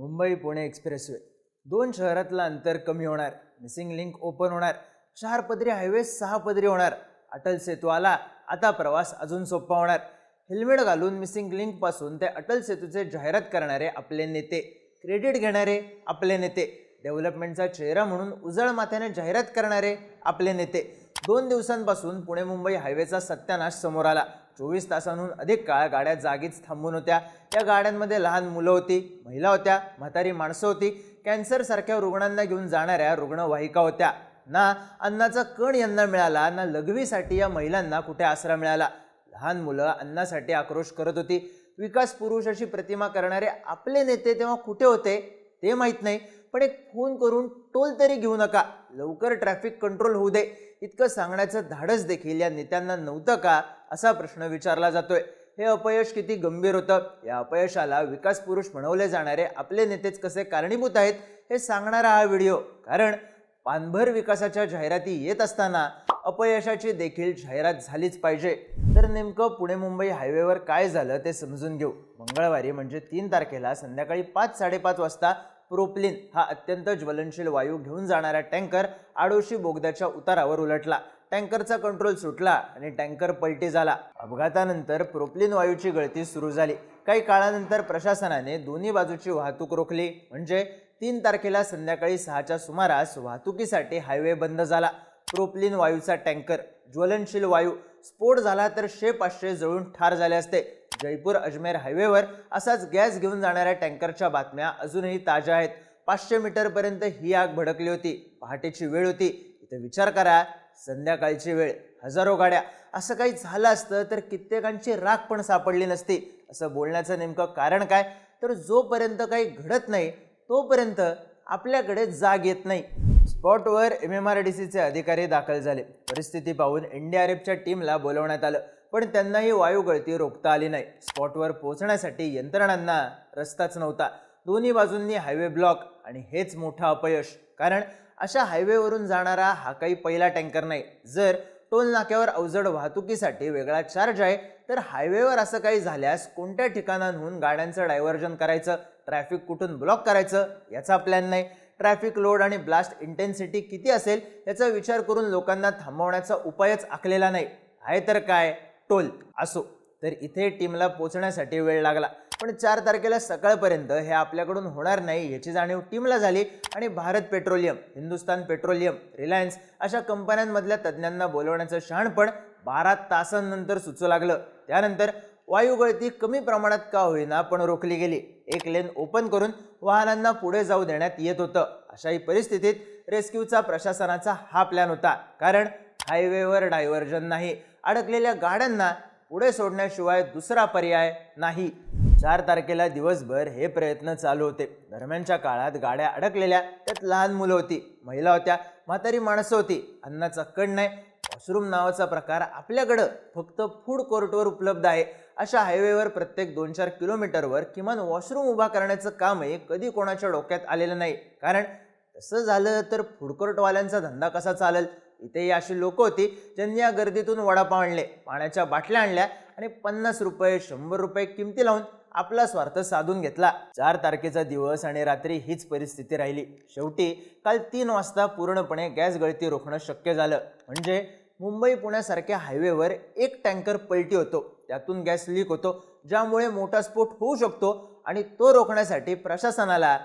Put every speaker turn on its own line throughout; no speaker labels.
Mumbai Pune expressway, दोन शहरातलं अंतर कमी होणार, मिसिंग लिंक ओपन होणार, 4 पदरी हायवे 6 पदरी होणार, अटल सेतू आला, आता प्रवास अजून सोपा होणार. हेल्मेट घालून मिसिंग लिंक पासून ते अटल सेतूचे जाहिरात करणारे आपले नेते, क्रेडिट घेणारे आपले नेते, डेव्हलपमेंटचा चेहरा म्हणून उजळ माथ्याने जाहिरात करणारे आपले नेते. 2 दिवसांपासून पुणे मुंबई हायवेचा सत्यानाश समोर आला. 24 तासांहून अधिक काळ गाड्या जागीच थांबून होत्या. या गाड्यांमध्ये लहान मुलं होती, महिला होत्या, म्हातारी माणसं होती, कॅन्सर सारख्या रुग्णांना घेऊन जाणाऱ्या रुग्णवाहिका होत्या. ना अन्नाचा कण यांना मिळाला, ना लघवीसाठी या महिलांना कुठे आसरा मिळाला. लहान मुलं अन्नासाठी आक्रोश करत होती. विकास पुरुष अशी प्रतिमा करणारे आपले नेते तेव्हा कुठे होते ते माहीत नाही, पण एक फोन करून टोल तरी घेऊ नका, लवकर ट्रॅफिक कंट्रोल होऊ दे, इतकं सांगण्याचं धाडस देखील या नेत्यांना नव्हतं का, असा प्रश्न विचारला जातोय. हे अपयश किती गंभीर होतं, या अपयशाला विकास पुरुष म्हणवले जाणारे आपले नेतेच कसे कारणीभूत आहेत हे सांगणारा हा व्हिडिओ. कारण पानभर विकासाच्या जाहिराती येत असताना अपयशाची देखील जाहिरात झालीच पाहिजे. तर नेमकं पुणे मुंबई हायवेवर काय झालं ते समजून घेऊ. मंगळवारी म्हणजे 3 तारखेला संध्याकाळी 5-5:30 वाजता प्रोप्लिन हा अत्यंत ज्वलनशील वायू घेऊन जाणारा टँकर आडोशी बोगद्याच्या उतारावर उलटला. टँकरचा कंट्रोल सुटला आणि टँकर पलटी झाला. अपघातानंतर प्रोप्लिन वायूची गळती सुरू झाली. काही काळानंतर प्रशासनाने दोन्ही बाजूची वाहतूक रोखली. म्हणजे 3 तारखेला संध्याकाळी 6च्या सुमारास वाहतुकीसाठी हायवे बंद झाला. प्रोप्लिन वायूचा टँकर, ज्वलनशील वायू, स्फोट झाला तर 100-500 जळून ठार झाले असते. जयपूर अजमेर हायवेवर असाच गॅस घेऊन जाणाऱ्या टँकरच्या बातम्या अजूनही ताज्या आहेत. 500 मीटरपर्यंत ही आग भडकली होती. पहाटेची वेळ होती. इथे विचार करा, संध्याकाळची वेळ, हजारो गाड्या. असं काही झालं असतं तर कित्येकांची राख पण सापडली नसती. असं बोलण्याचं नेमकं कारण काय? तर जोपर्यंत काही घडत नाही तोपर्यंत आपल्याकडे जाग येत नाही. स्पॉटवर MMRDCचे अधिकारी दाखल झाले. परिस्थिती पाहून NDRFच्या टीमला बोलवण्यात आलं, पण त्यांनाही वायू गळती रोखता आली नाही. स्पॉटवर पोहोचण्यासाठी यंत्रणांना रस्ताच नव्हता. दोन्ही बाजूंनी हायवे ब्लॉक आणि हेच मोठं अपयश. कारण अशा हायवेवरून जाणारा हा काही पहिला टँकर नाही. जर टोल नाक्यावर अवजड वाहतुकीसाठी वेगळा चार्ज आहे, तर हायवेवर असं काही झाल्यास कोणत्या ठिकाणांहून गाड्यांचं डायव्हर्जन करायचं, ट्रॅफिक कुठून ब्लॉक करायचं याचा प्लॅन नाही. ट्रॅफिक लोड आणि ब्लास्ट इंटेन्सिटी किती असेल याचा विचार करून लोकांना थांबवण्याचा उपायच आखलेला नाही. आहे तर काय, टोल. असो, तर इथे टीमला पोहोचण्यासाठी वेळ लागला. पण 4 तारखेला सकाळपर्यंत हे आपल्याकडून होणार नाही याची जाणीव टीमला झाली आणि Bharat petroleum, Hindustan petroleum, Reliance अशा कंपन्यांमधल्या तज्ज्ञांना बोलवण्याचं शहाणपण 12 तासांनंतर सुचू लागलं. त्यानंतर वायू गळती कमी प्रमाणात का होईना पण रोखली गेली. एक लेन ओपन करून वाहनांना पुढे जाऊ देण्यात येत होतं. अशाही परिस्थितीत रेस्क्यूचा प्रशासनाचा हा प्लॅन होता. कारण हायवेवर डायव्हर्जन नाही, अडकलेल्या गाड्यांना पुढे सोडण्याशिवाय दुसरा पर्याय नाही. 4 तारखेला दिवसभर हे प्रयत्न चालू होते. दरम्यानच्या काळात गाड्या अडकलेल्या, त्यात लहान मुलं होती, महिला होत्या, म्हातारी माणसं होती. अन्नाचा कण नाही. वॉशरूम नावाचा प्रकार आपल्याकडं फक्त फूड कोर्टवर उपलब्ध आहे. अशा हायवेवर प्रत्येक 2-4 किलोमीटरवर किमान वॉशरूम उभा करण्याचं कामही कधी कोणाच्या डोक्यात आलेलं नाही. कारण तसं झालं तर फूड कोर्टवाल्यांचा धंदा कसा चालेल? इथे अशी लोक होती ज्यांनी या गर्दीतून वडापाव आणले, पाण्याच्या बाटल्या आणल्या आणि 50 रुपये 100 रुपये किमती लावून आपला स्वार्थ साधून घेतला. 4 तारखेचा दिवस आणि रात्री हीच परिस्थिती राहिली. शेवटी काल 3 वाजता पूर्णपणे गॅस गळती रोखणं शक्य झालं. म्हणजे मुंबई पुण्यासारख्या हायवेवर एक टँकर पलटी होतो, त्यातून गॅस लीक होतो, ज्यामुळे मोठा स्फोट होऊ शकतो आणि तो रोखण्यासाठी प्रशासनाला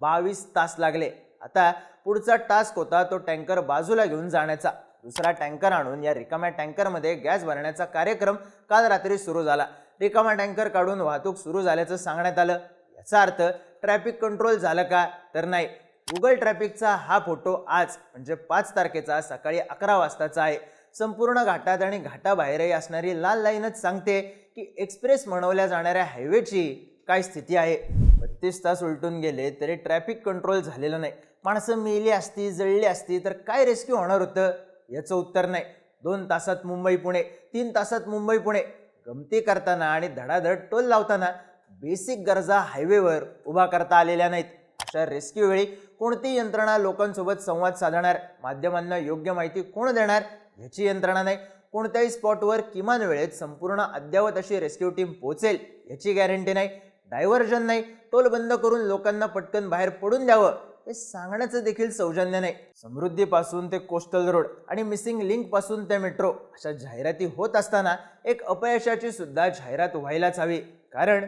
22 तास लागले. आता पुढचा टास्क होता तो टँकर बाजूला घेऊन जाण्याचा. दुसरा टँकर आणून या रिकाम्या टँकरमध्ये गॅस भरण्याचा कार्यक्रम काल रात्री सुरू झाला. रिकामा टँकर काढून वाहतूक सुरू झाल्याचं सांगण्यात आलं. याचा अर्थ ट्रॅफिक कंट्रोल झालं का? तर नाही. गुगल ट्रॅफिकचा हा फोटो आज म्हणजे 5 तारखेचा सकाळी 11 वाजताचा आहे. संपूर्ण घाटात आणि घाटाबाहेरही असणारी लाल लाईनच सांगते की एक्सप्रेस म्हणवल्या जाणाऱ्या हायवेची काय स्थिती आहे. 32 तास उलटून गेले तरी ट्रॅफिक कंट्रोल झालेलं नाही. माणसं मेली असती, जळली असती तर काय रेस्क्यू होणार होतं? याचं उत्तर नाही. 2 तासात मुंबई पुणे, 3 तासात मुंबई पुणे. गमती करताना आणि धडाधड टोल लावताना बेसिक गरजा हायवेवर उभा करता आलेल्या नाहीत. अशा रेस्क्यू वेळी कोणती यंत्रणा लोकांसोबत संवाद साधणार, माध्यमांना योग्य माहिती कोण देणार याची यंत्रणा नाही. कोणत्याही स्पॉटवर किमान वेळेत संपूर्ण अद्ययावत अशी रेस्क्यू टीम पोहोचेल याची गॅरंटी नाही. डायव्हर्जन नाही, टोल बंद करून लोकांना पटकन बाहेर पडून द्यावं हे सांगण्याचं देखील सौजन्य नाही. समृद्धीपासून ते कोस्टल रोड आणि मिसिंग लिंक पासून ते मेट्रो अशा जाहिराती होत असताना एक अपयशाची सुद्धा जाहिरात व्हायलाच हवी. कारण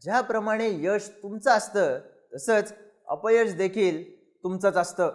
ज्याप्रमाणे यश तुमचं असतं तसंच अपयश देखील तुमचंच असतं.